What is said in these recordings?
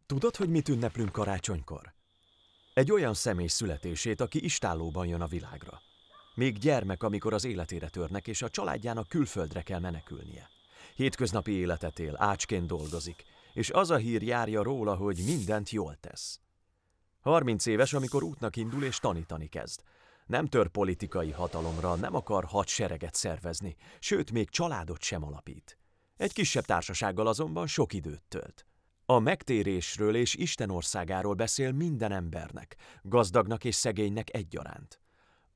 Tudod, hogy mit ünneplünk karácsonykor? Egy olyan személy születését, aki istállóban jön a világra. Még gyermek, amikor az életére törnek, és a családjának külföldre kell menekülnie. Hétköznapi életet él, ácsként dolgozik, és az a hír járja róla, hogy mindent jól tesz. 30 éves, amikor útnak indul és tanítani kezd. Nem tör politikai hatalomra, nem akar hadsereget szervezni, sőt, még családot sem alapít. Egy kisebb társasággal azonban sok időt tölt. A megtérésről és Isten országáról beszél minden embernek, gazdagnak és szegénynek egyaránt.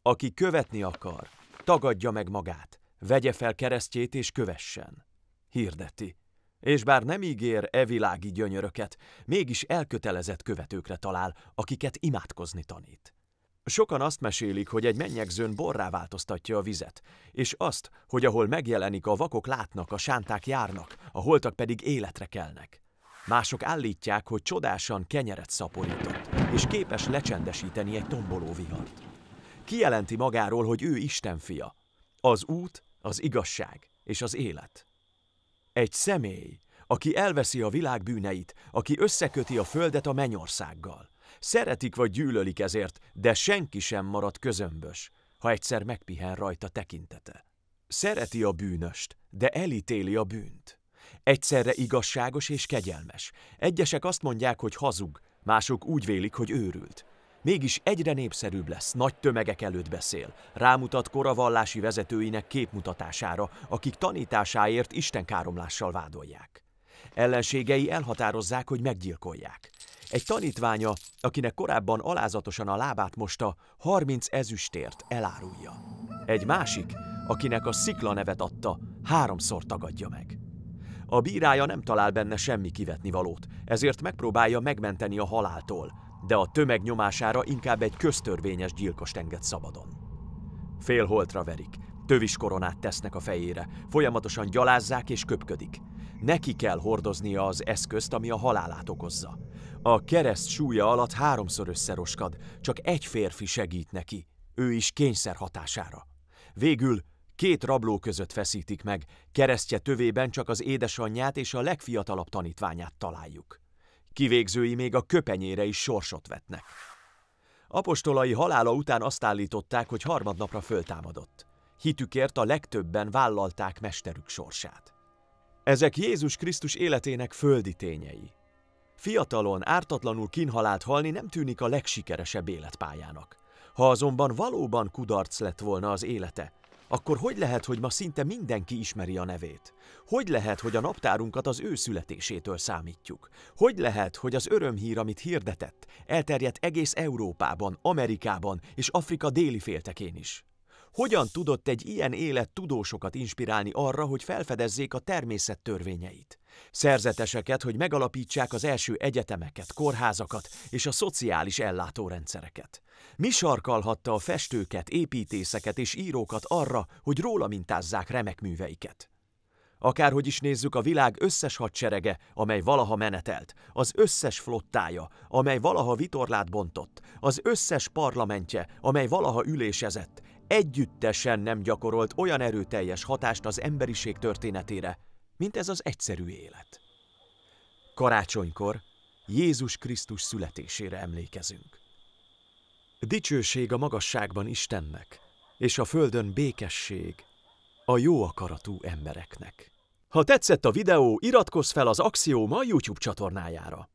Aki követni akar, tagadja meg magát, vegye fel keresztjét és kövessen. Hirdeti. És bár nem ígér világi gyönyöröket, mégis elkötelezett követőkre talál, akiket imádkozni tanít. Sokan azt mesélik, hogy egy mennyegzőn borrá változtatja a vizet, és azt, hogy ahol megjelenik, a vakok látnak, a sánták járnak, a holtak pedig életre kelnek. Mások állítják, hogy csodásan kenyeret szaporított, és képes lecsendesíteni egy tomboló vihart. Kijelenti magáról, hogy ő Isten fia, az út, az igazság és az élet. Egy személy, aki elveszi a világ bűneit, aki összeköti a földet a mennyországgal. Szeretik vagy gyűlölik ezért, de senki sem marad közömbös, ha egyszer megpihen rajta tekintete. Szereti a bűnöst, de elítéli a bűnt. Egyszerre igazságos és kegyelmes. Egyesek azt mondják, hogy hazug, mások úgy vélik, hogy őrült. Mégis egyre népszerűbb lesz, nagy tömegek előtt beszél, rámutat koravallási vezetőinek képmutatására, akik tanításáért istenkáromlással vádolják. Ellenségei elhatározzák, hogy meggyilkolják. Egy tanítványa, akinek korábban alázatosan a lábát mosta, 30 ezüstért elárulja. Egy másik, akinek a Szikla nevet adta, 3-szor tagadja meg. A bírája nem talál benne semmi kivetnivalót, ezért megpróbálja megmenteni a haláltól, de a tömeg nyomására inkább egy köztörvényes gyilkost enged szabadon. Félholtra verik, tövis koronát tesznek a fejére, folyamatosan gyalázzák és köpködik. Neki kell hordoznia az eszközt, ami a halálát okozza. A kereszt súlya alatt 3-szor összeroskad, csak egy férfi segít neki, ő is kényszer hatására. Végül 2 rabló között feszítik meg, keresztje tövében csak az édesanyját és a legfiatalabb tanítványát találjuk. Kivégzői még a köpenyére is sorsot vetnek. Apostolai halála után azt állították, hogy harmadnapra föltámadott. Hitükért a legtöbben vállalták mesterük sorsát. Ezek Jézus Krisztus életének földi tényei. Fiatalon, ártatlanul kínhalált halni nem tűnik a legsikeresebb életpályának. Ha azonban valóban kudarc lett volna az élete, akkor hogy lehet, hogy ma szinte mindenki ismeri a nevét? Hogy lehet, hogy a naptárunkat az ő születésétől számítjuk? Hogy lehet, hogy az örömhír, amit hirdetett, elterjedt egész Európában, Amerikában és Afrika déli féltekén is? Hogyan tudott egy ilyen élet tudósokat inspirálni arra, hogy felfedezzék a természet törvényeit? Szerzeteseket, hogy megalapítsák az első egyetemeket, kórházakat és a szociális ellátórendszereket? Mi sarkalhatta a festőket, építészeket és írókat arra, hogy róla mintázzák remek műveiket? Akárhogy is nézzük, a világ összes hadserege, amely valaha menetelt, az összes flottája, amely valaha vitorlát bontott, az összes parlamentje, amely valaha ülésezett, együttesen nem gyakorolt olyan erőteljes hatást az emberiség történetére, mint ez az egyszerű élet. Karácsonykor Jézus Krisztus születésére emlékezünk. Dicsőség a magasságban Istennek, és a földön békesség a jó akaratú embereknek. Ha tetszett a videó, iratkozz fel az Axioma YouTube csatornájára.